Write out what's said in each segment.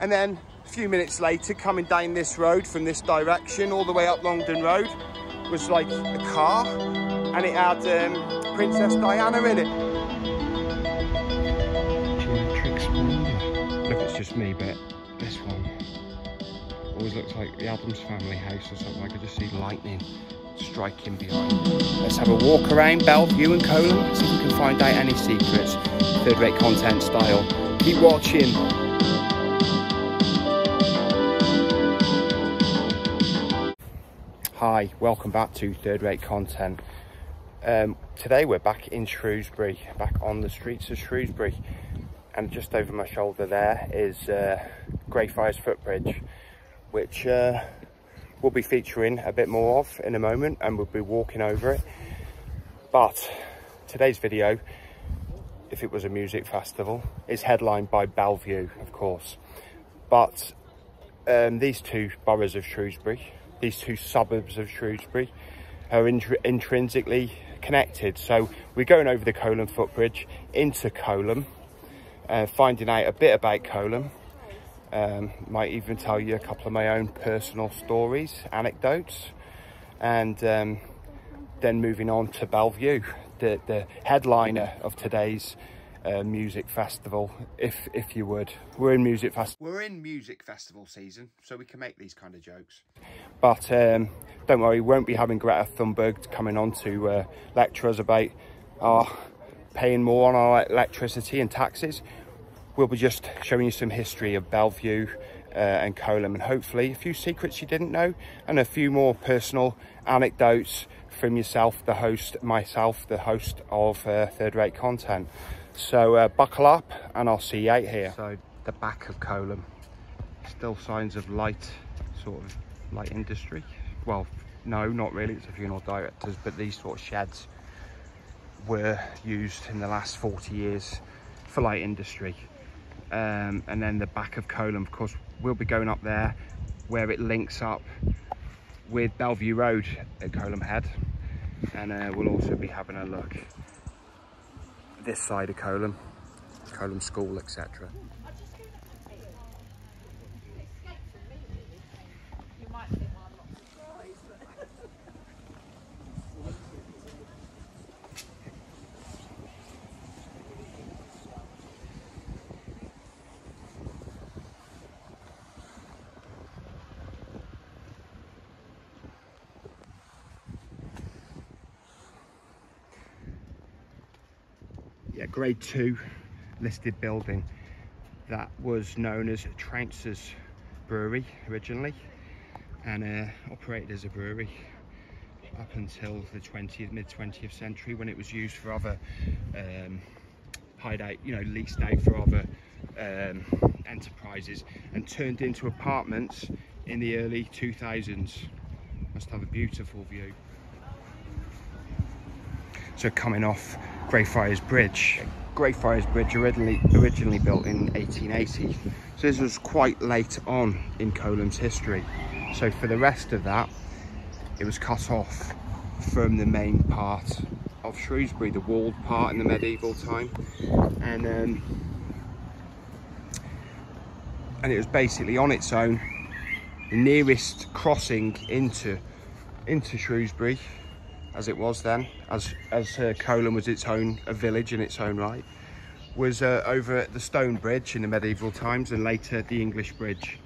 And then a few minutes later, coming down this road from this direction all the way up Longdon Road was like a car, and it had Princess Diana in it. Geometric splendor. Look, it's just me, but this one always looks like the Addams Family house or something. I could just see lightning striking behind. Let's have a walk around Belle Vue and Coleham, see if we can find out any secrets, third-rate content style. Keep watching. Hi, welcome back to Third Rate Content. Today we're back in Shrewsbury, back on the streets of Shrewsbury, and just over my shoulder there is Greyfriars Footbridge, which we'll be featuring a bit more of in a moment, and we'll be walking over it. But today's video, if it was a music festival, is headlined by Belle Vue, of course. But these two boroughs of Shrewsbury, these two suburbs of Shrewsbury, are intrinsically connected. So we're going over the Coleham footbridge into Coleham, finding out a bit about Coleham. Might even tell you a couple of my own personal stories, anecdotes, and then moving on to Belle Vue, the headliner of today's music festival, if you would. We're in music festival season, so we can make these kind of jokes. But don't worry, we won't be having Greta Thunberg coming on to lecture us about paying more on our electricity and taxes. We'll be just showing you some history of Belle Vue and Coleham, and hopefully a few secrets you didn't know, and a few more personal anecdotes from yourself, the host, myself, the host of Third Rate Content. So buckle up and I'll see you out here. So the back of Coleham, still signs of light industry. Well, no, not really, it's a funeral directors, but these sort of sheds were used in the last 40 years for light industry. And then the back of Coleham, of course, we'll be going up there where it links up with Belle Vue Road at Coleham Head, and we'll also be having a look this side of Coleham School, etc. Yeah, grade 2 listed building that was known as Trounce's Brewery originally, and operated as a brewery up until the mid-20th century, when it was used for other hideout, leased out for other enterprises, and turned into apartments in the early 2000s. Must have a beautiful view. So coming off Greyfriars Bridge. Greyfriars Bridge originally built in 1880. So this was quite late on in Coleham's history. So for the rest of that, it was cut off from the main part of Shrewsbury, the walled part in the medieval time. And it was basically on its own, the nearest crossing into Shrewsbury, as it was then, as Coleham was its own a village in its own right, was over at the Stone Bridge in the medieval times, and later the English Bridge.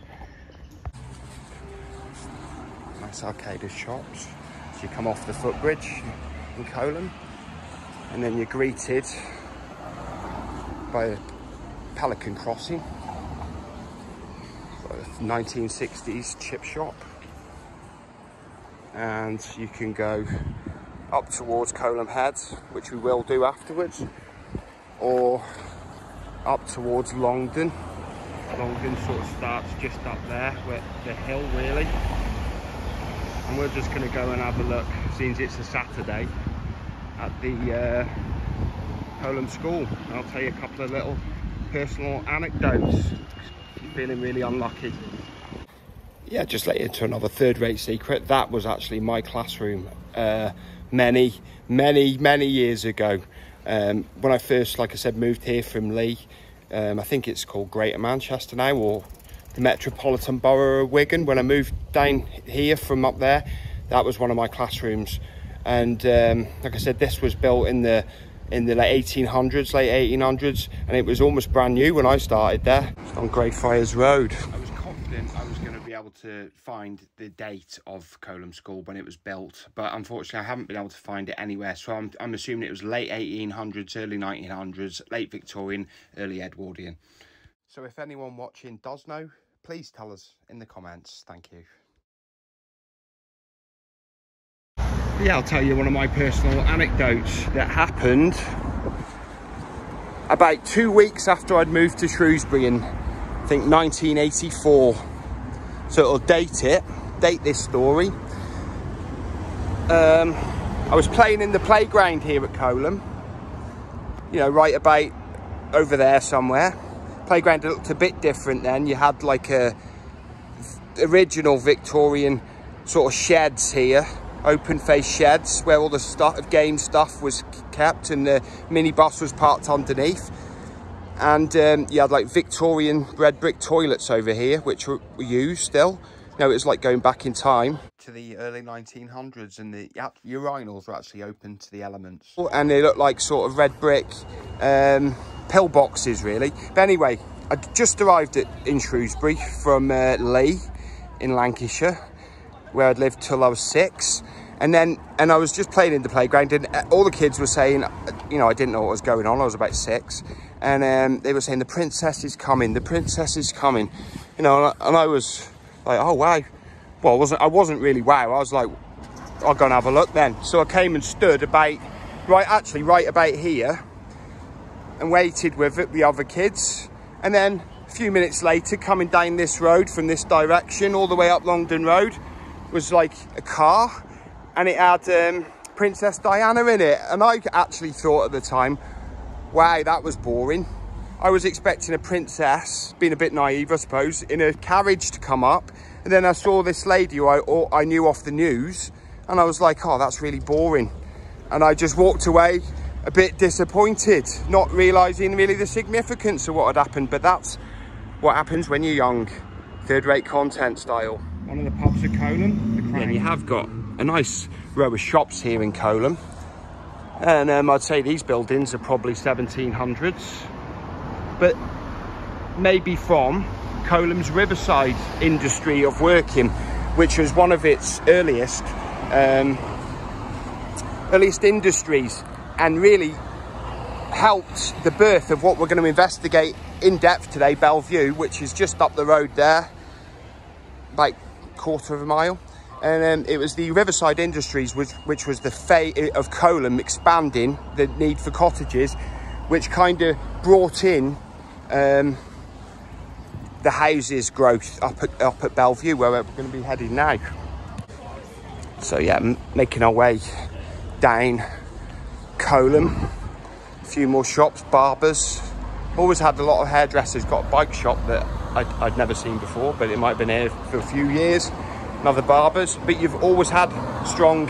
Nice arcade of shops. So you come off the footbridge in Coleham, and then you're greeted by a Pelican Crossing, a 1960s chip shop, and you can go up towards Coleham Head, which we will do afterwards, or up towards Longdon. Longdon sort of starts just up there, where the hill really, and we're just going to go and have a look, since it's a Saturday, at the Coleham School. I'll tell you a couple of little personal anecdotes. I'm feeling really unlucky. Yeah, just let you into another third-rate secret. That was actually my classroom many years ago. When I first, like I said, moved here from Leigh, I think it's called Greater Manchester now, or the Metropolitan Borough of Wigan. When I moved down here from up there, that was one of my classrooms. And like I said, this was built in the late 1800s, late 1800s, and it was almost brand new when I started there. It's on Greyfriars Road. I was confident I was going to be able to find the date of Coleham School when it was built, but unfortunately I haven't been able to find it anywhere. So I'm assuming it was late 1800s, early 1900s, late Victorian, early Edwardian. So if anyone watching does know, please tell us in the comments. Thank you. Yeah, I'll tell you one of my personal anecdotes that happened about 2 weeks after I'd moved to Shrewsbury in, I think, 1984. So it'll date this story. I was playing in the playground here at Coleham, you know, right about over there somewhere. Playground looked a bit different then. You had like a original Victorian sort of sheds here, open face sheds where all the stuff, game stuff was kept, and the minibus was parked underneath. And you had like Victorian red brick toilets over here, which were used still. You know, it was like going back in time to the early 1900s, and the urinals were actually open to the elements. And they looked like sort of red brick pill boxes, really. But anyway, I just arrived in Shrewsbury from Lee in Lancashire, where I'd lived till I was 6. And I was just playing in the playground, and all the kids were saying, you know, I didn't know what was going on. I was about 6. And they were saying, the princess is coming, the princess is coming. You know, and I was like, oh, wow. Well, I wasn't really wow. I was like, I'll go and have a look then. So I came and stood right about here and waited with the other kids. And then a few minutes later, coming down this road from this direction all the way up Longdon Road, was like a car, and it had Princess Diana in it. And I actually thought at the time, wow, that was boring. I was expecting a princess, being a bit naive, I suppose, in a carriage to come up. And then I saw this lady who I knew off the news, and I was like, oh, that's really boring. And I just walked away a bit disappointed, not realising really the significance of what had happened. But that's what happens when you're young. Third-rate content style. One of the pubs at Coleham. And you have got a nice row of shops here in Coleham. And I'd say these buildings are probably 1700s. But maybe from Coleham's riverside industry of working, which was one of its earliest industries, and really helped the birth of what we're going to investigate in depth today, Belle Vue, which is just up the road there, about a quarter of a mile. And it was the riverside industries which was the fate of Coleham expanding the need for cottages, which kind of brought in the houses growth up at Belle Vue, where we're going to be heading now. So yeah, making our way down Coleham. A few more shops, barbers. Always had a lot of hairdressers. Got a bike shop that I'd never seen before, but it might have been here for a few years. And other barbers. But you've always had strong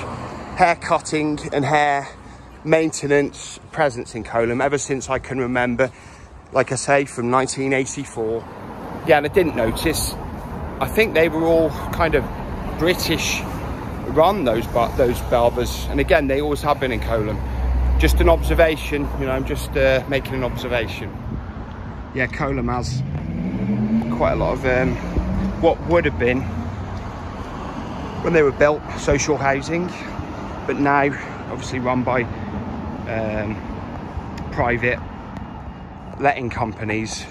hair cutting and hair maintenance presence in Coleham ever since I can remember. Like I say, from 1984. Yeah, and I didn't notice, I think they were all kind of British run, those barbers. And again, they always have been in Coleham. Just an observation, you know, I'm just making an observation. Yeah, Coleham has quite a lot of what would have been, when they were built, social housing, but now obviously run by private letting companies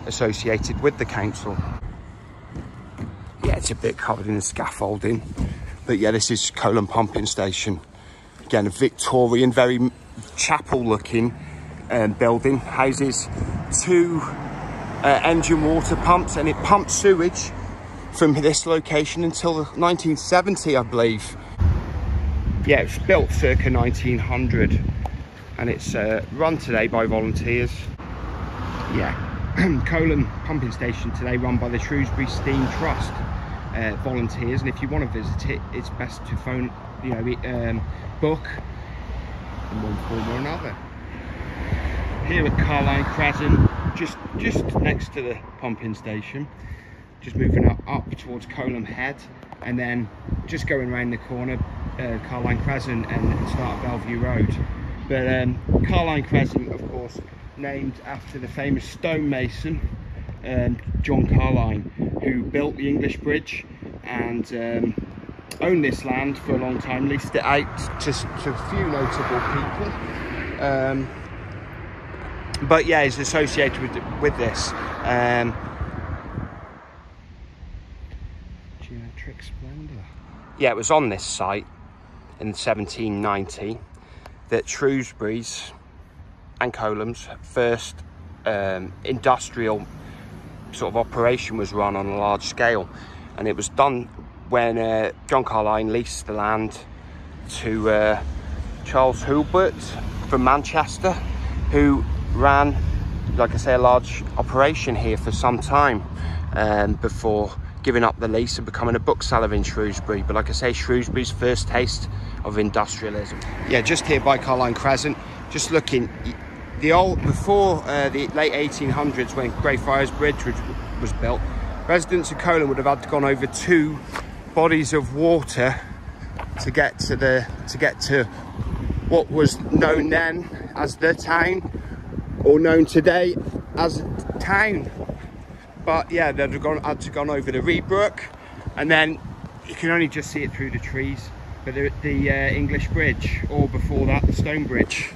associated with the council. Yeah, it's a bit covered in scaffolding, but yeah, this is Coleham pumping station. Again, a Victorian, very chapel looking building. Houses 2 engine water pumps, and it pumps sewage from this location until 1970, I believe. Yeah, it was built circa 1900, and it's run today by volunteers. Yeah, Coleham pumping station today run by the Shrewsbury Steam Trust volunteers, and if you want to visit it, it's best to phone, you know, book in one form or another. Here at Carline Crescent, just next to the pumping station, just moving up towards Coleham Head, and then just going around the corner, Carline Crescent, and start at Belle Vue Road. But Carline Crescent, of course, named after the famous stonemason John Carline, who built the English Bridge and owned this land for a long time, leased it out to a few notable people. But yeah, he's associated with this. Geometric Splendour. Yeah, it was on this site in 1790 that Shrewsbury's and Coleham's first industrial sort of operation was run on a large scale, and it was done when John Carline leased the land to Charles Hulbert from Manchester, who ran, like I say, a large operation here for some time before giving up the lease and becoming a bookseller in Shrewsbury. But like I say, Shrewsbury's first taste of industrialism. Yeah, just here by Carline Crescent, just looking, the old, before the late 1800s, when Greyfriars Bridge was built, residents of Coleham would have had to gone over 2 bodies of water to get to what was known then as the town, or known today as town. But yeah, they'd have had to gone over the Reed Brook, and then you can only just see it through the trees. But the English Bridge, or before that, the Stone Bridge.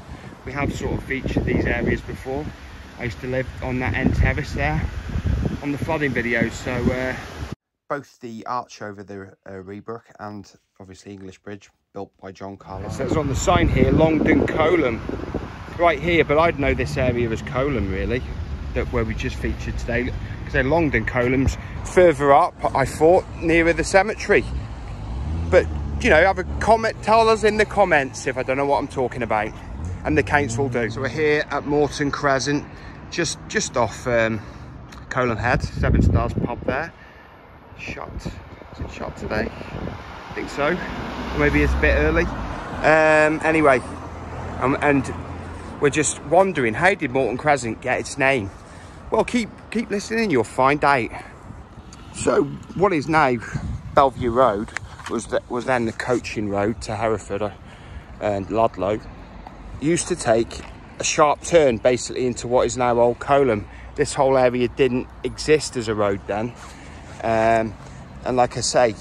We have sort of featured these areas before. I used to live on that end terrace there on the flooding videos. So both the arch over the Reed Brook and obviously English Bridge, built by John Carline. It says on the sign here, Longden Coleham, right here, but I'd know this area as Coleham really, where we just featured today. Because Longden Coleham's further up, I thought, nearer the cemetery. But you know, have a comment, tell us in the comments if I don't know what I'm talking about, and the council do. So we're here at Morton Crescent, just off Coleham Head, 7 Stars pub there. Shut, is it shut today? I think so, or maybe it's a bit early. Anyway, and we're just wondering, how did Morton Crescent get its name? Well, keep listening, you'll find out. So what is now Belle Vue Road was then the coaching road to Hereford and Ludlow. Used to take a sharp turn basically into what is now Old Coleham. This whole area didn't exist as a road then, and like I say,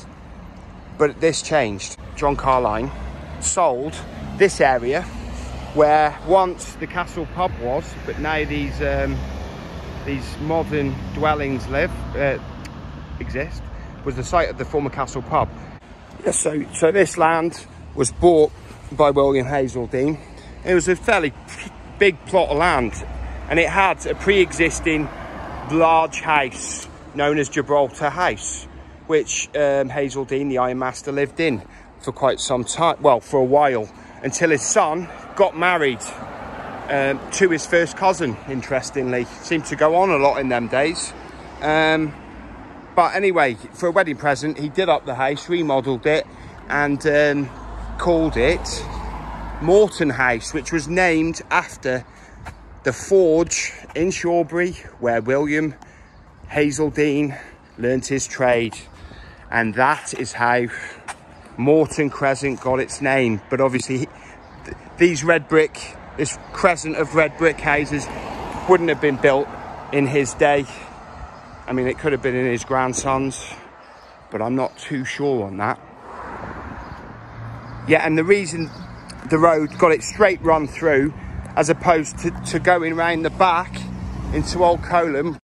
but this changed. John Carline sold this area where once the Castle pub was, but now these modern dwellings exist, was the site of the former Castle pub. Yeah, so this land was bought by William Hazeldine. It was a fairly big plot of land, and it had a pre-existing large house known as Gibraltar House, which Hazeldine, the Ironmaster, lived in for quite some time, well, for a while, until his son got married to his first cousin, interestingly. Seemed to go on a lot in them days. But anyway, for a wedding present, he did up the house, remodelled it, and called it Morton House, which was named after the forge in Shawbury where William Hazeldine learnt his trade. And that is how Morton Crescent got its name. But obviously, this crescent of red brick houses wouldn't have been built in his day. I mean, it could have been in his grandson's, but I'm not too sure on that. Yeah, and the reason the road got its straight run through, as opposed to going round the back into Old Coleham,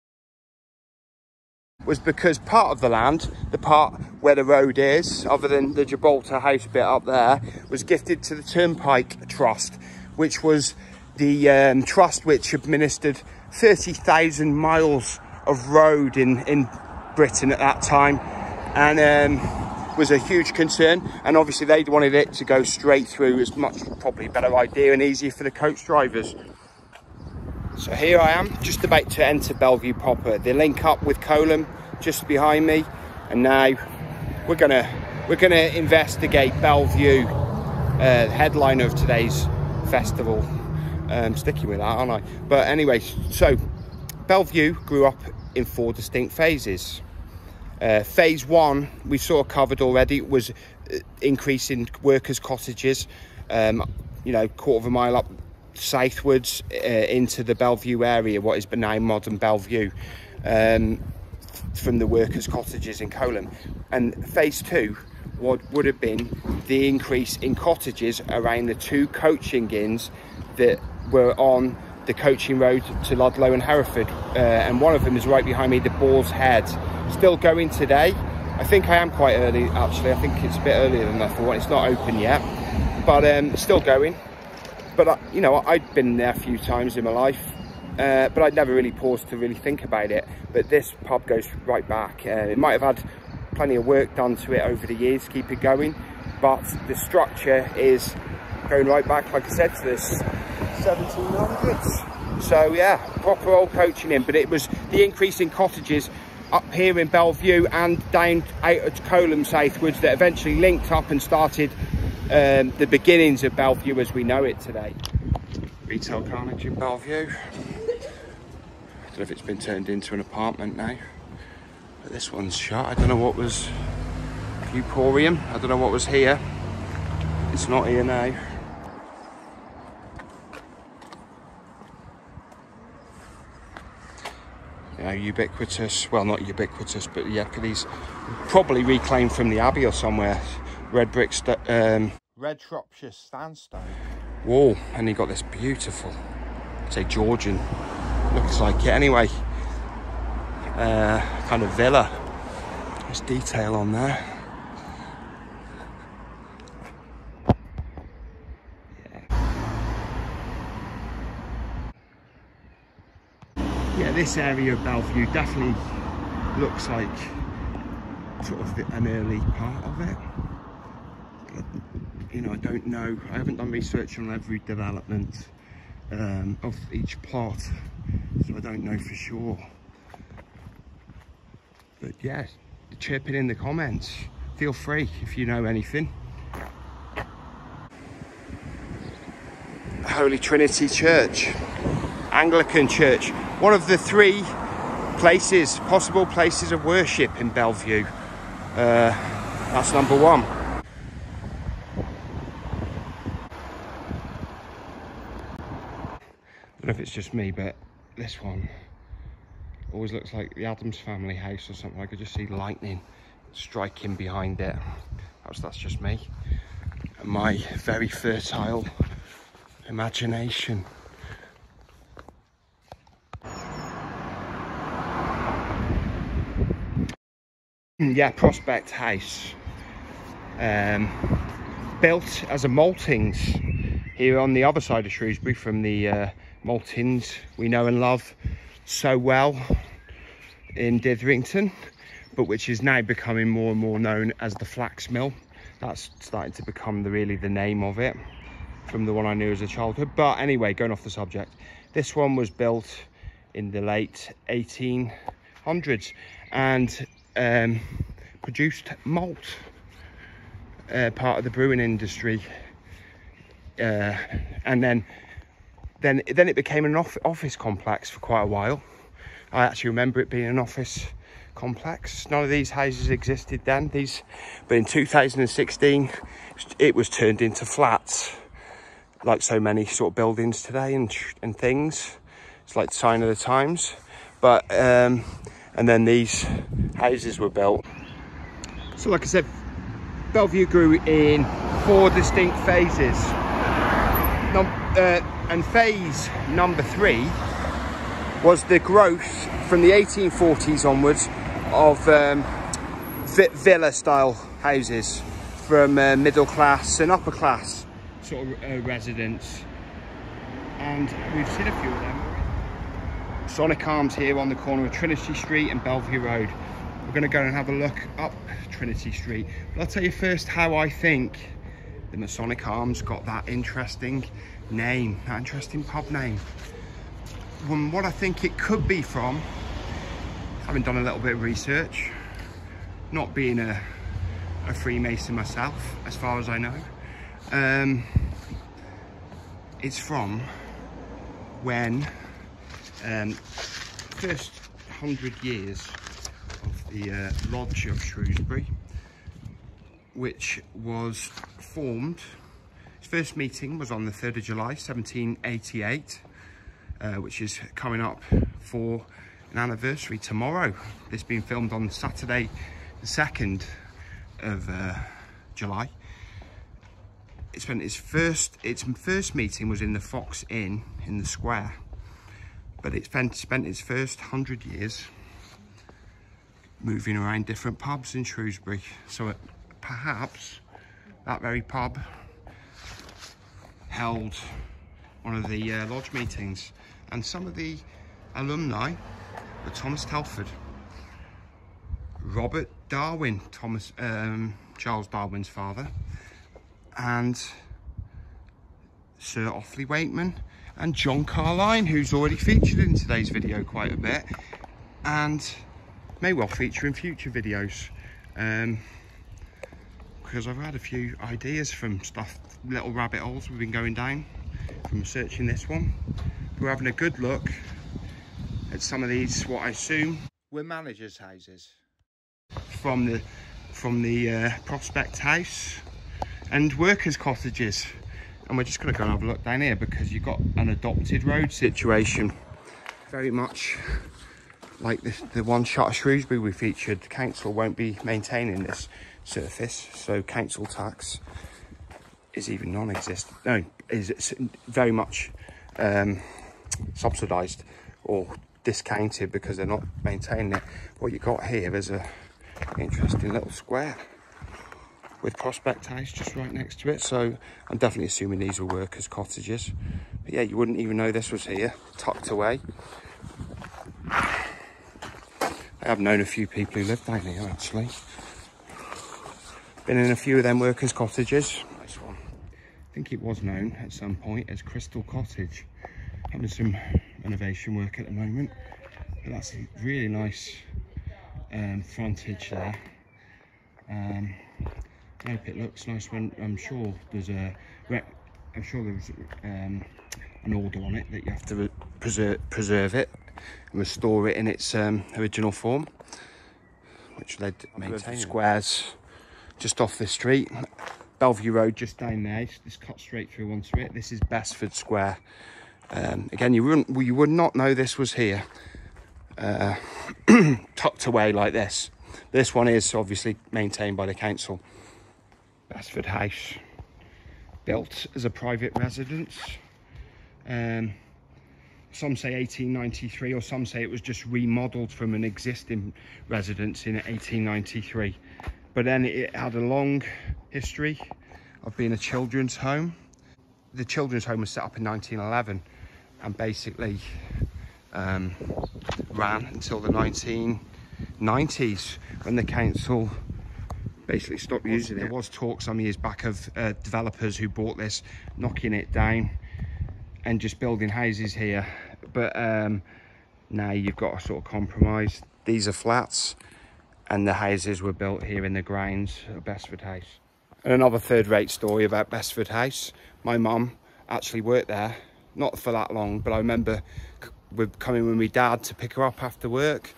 was because part of the land, the part where the road is, other than the Gibraltar House bit up there, was gifted to the Turnpike Trust, which was the trust which administered 30,000 miles of road in Britain at that time, and was a huge concern. And obviously they wanted it to go straight through, as much, probably a better idea and easier for the coach drivers. So here I am, just about to enter Belle Vue proper. They link up with Coleham just behind me, and now we're gonna investigate Belle Vue, headline of today's festival. Sticking with that, aren't I? But anyway, so Belle Vue grew up in 4 distinct phases. Phase 1 we sort of covered already. It was increasing workers' cottages, you know, quarter of a mile up southwards into the Belle Vue area, what is now modern Belle Vue, from the workers' cottages in Coleham. And phase 2 would have been the increase in cottages around the 2 coaching inns that were on the coaching road to Ludlow and Hereford, and one of them is right behind me, the Boar's Head. Still going today. I think I am quite early, actually. I think it's a bit earlier than I thought. It's not open yet, but still going. But you know, I'd been there a few times in my life, but I'd never really paused to really think about it. But this pub goes right back. It might have had plenty of work done to it over the years to keep it going, but the structure is going right back, like I said, to this 1700s. So yeah, proper old coaching in. But it was the increase in cottages up here in Belle Vue and down out at Coleham southwards that eventually linked up and started the beginnings of Belle Vue as we know it today. Retail carnage in Belle Vue. I don't know if it's been turned into an apartment now, but this one's shut. I don't know what was Viewporium. I don't know what was here. It's not here now. You know, ubiquitous, well, not ubiquitous, but yeah, these probably reclaimed from the Abbey or somewhere. Red brick, Red Shropshire sandstone wall, and you got this beautiful, say Georgian, looks like it anyway, kind of villa. There's detail on there. Yeah, this area of Belle Vue definitely looks like sort of an early part of it. But, you know, I don't know. I haven't done research on every development of each plot, so I don't know for sure. But yeah, chirp it in the comments. Feel free if you know anything. Holy Trinity Church, Anglican Church, one of the 3 places, possible places of worship in Belle Vue. That's number 1. I don't know if it's just me, but this one always looks like the Addams family house or something. I could just see lightning striking behind it. That's just me and my very fertile imagination. Yeah, Prospect House, built as a maltings here on the other side of Shrewsbury from the maltings we know and love so well in Ditherington, but which is now becoming more and more known as the Flax Mill. That's starting to become really the name of it from the one I knew as a childhood. But anyway, going off the subject, this one was built in the late 1800s and produced malt, part of the brewing industry, and then it became an office complex for quite a while. I actually remember it being an office complex. None of these houses existed then, but in 2016 it was turned into flats, like so many sort of buildings today and things. It's like the sign of the times. But and then these houses were built. So like I said, Belle Vue grew in 4 distinct phases. And phase number 3 was the growth from the 1840s onwards of villa style houses from middle class and upper class sort of residents. And we've seen a few of them. Sonic Arms here on the corner of Trinity Street and Belle Vue Road. We're going to go and have a look up Trinity Street. But I'll tell you first how I think the Masonic Arms got that interesting name, that interesting pub name. From what I think it could be from, having done a little bit of research, not being a Freemason myself, as far as I know, it's from when first 100 years of the Lodge of Shrewsbury, which was formed. Its first meeting was on the 3rd of July 1788, which is coming up for an anniversary tomorrow. This being filmed on Saturday the 2nd of July. Its first meeting was in the Fox Inn in the square, but it spent its first 100 years moving around different pubs in Shrewsbury. So perhaps that very pub held one of the lodge meetings, and some of the alumni were Thomas Telford, Robert Darwin, Charles Darwin's father, and Sir Offley Wakeman, and John Carline, who's already featured in today's video quite a bit, and may well feature in future videos, because I've had a few ideas from stuff, little rabbit holes we've been going down from researching this one. We're having a good look at some of these, what I assume were managers' houses, from the Prospect House and workers' cottages. And we're just going to go and have a look down here, because you've got an adopted road situation, very much like the one shot of Shrewsbury we featured. The council won't be maintaining this surface, so council tax is even non-existent. No, is very much subsidised or discounted because they're not maintaining it. What you got here is a interesting little square with Prospect House just right next to it, so I'm definitely assuming these were workers' cottages. But yeah, you wouldn't even know this was here, tucked away. I have known a few people who live down here, actually. Been in a few of them workers' cottages. Nice one. I think it was known at some point as Crystal Cottage. Having some renovation work at the moment, but that's a really nice frontage there. I hope it looks nice when I'm sure there's an order on it that you have to preserve it and restore it in its original form, which led to maintaining squares just off the street. Belle Vue Road just down there. This cuts straight through onto it. This is Bestford Square. Again, you would not know this was here, tucked away like this. This one is obviously maintained by the council. Bestford House, built as a private residence. Some say 1893, or some say it was just remodelled from an existing residence in 1893. But then it had a long history of being a children's home. The children's home was set up in 1911 and basically ran until the 1990s, when the council basically stopped using it. There was talk some years back of developers who bought this, knocking it down and just building houses here, but now you've got a sort of compromise. These are flats and the houses were built here in the grounds of Bestford House. And another third-rate story about Bestford House. My mum actually worked there, not for that long, but I remember coming with my dad to pick her up after work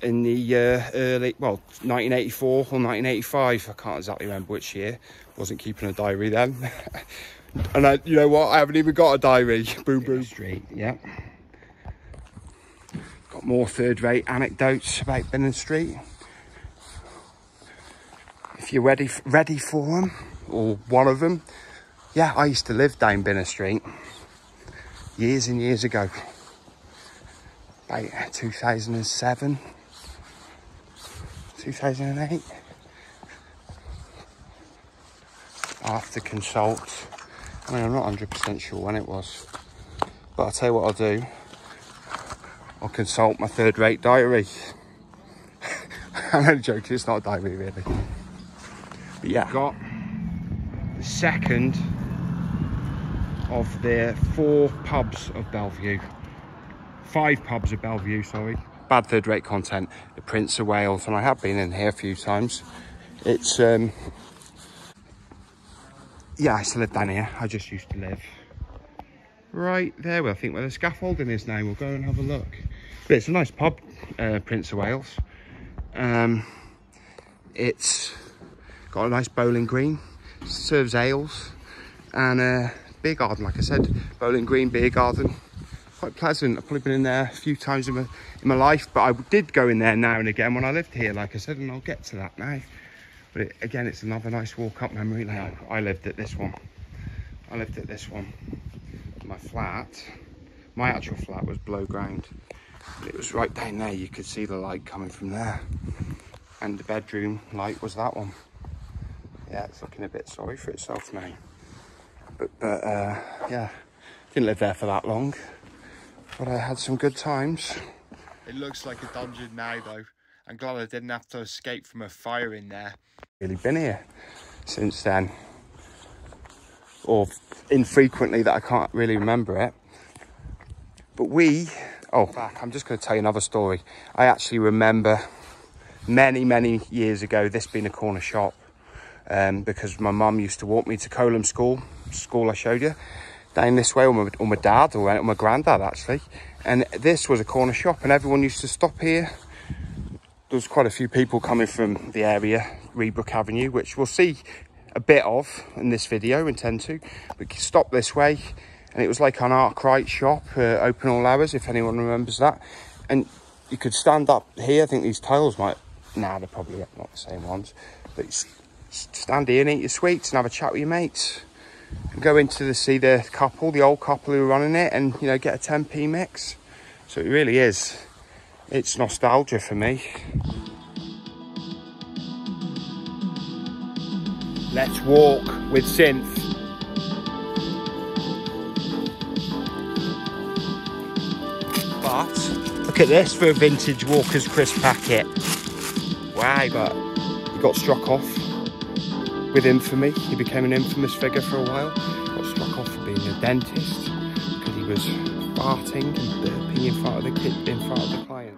in the early, well, 1984 or 1985. I can't exactly remember which year. Wasn't keeping a diary then. And you know what? I haven't even got a diary. Boom, boom. Street, yeah. Got more third-rate anecdotes about Binnon Street. If you're ready for them, or one of them. Yeah, I used to live down Binnon Street years and years ago. About 2007. 2008. I'll have to consult. I mean, I'm not 100% sure when it was, but I'll tell you what I'll do. I'll consult my third-rate diary. I'm only joking, it's not a diary really. But yeah, got the second of the 4 pubs of Belle Vue. 5 pubs of Belle Vue, sorry. Bad third-rate content, the Prince of Wales, and I have been in here a few times. It's yeah, I used to live down here. I just used to live right there, I think where the scaffolding is now. We'll go and have a look. But it's a nice pub, Prince of Wales. It's got a nice bowling green, serves ales, and a beer garden, like I said, bowling green, beer garden. Quite pleasant. I've probably been in there a few times in my life, but I did go in there now and again when I lived here, like I said, and I'll get to that now. But again, it's another nice walk up memory lane. I lived at this one. My flat, my actual flat was below ground. It was right down there. You could see the light coming from there. And the bedroom light was that one. Yeah, it's looking a bit sorry for itself now. But yeah, didn't live there for that long. But I had some good times. It looks like a dungeon now though. I'm glad I didn't have to escape from a fire in there. Really been here since then. Or infrequently that I can't really remember it. But I'm just going to tell you another story. I actually remember many years ago this being a corner shop. Because my mum used to walk me to Coleham school I showed you, down this way, or my dad, or my granddad actually. And this was a corner shop and everyone used to stop here. There was quite a few people coming from the area, Rebrook Avenue, which we'll see a bit of in this video, intend to. We could stop this way and it was like an Arkwright shop, open all hours, if anyone remembers that. And you could stand up here. I think these tiles they're probably not the same ones, but stand here and eat your sweets and have a chat with your mates. And go into see the old couple who were running it, and you know, get a 10p mix. So it really is, it's nostalgia for me. Let's walk with synth. But look at this for a vintage Walker's crisp packet. Wow, but he got struck off with infamy. He became an infamous figure for a while. Got struck off for being a dentist because he was farting and burping in front of the client.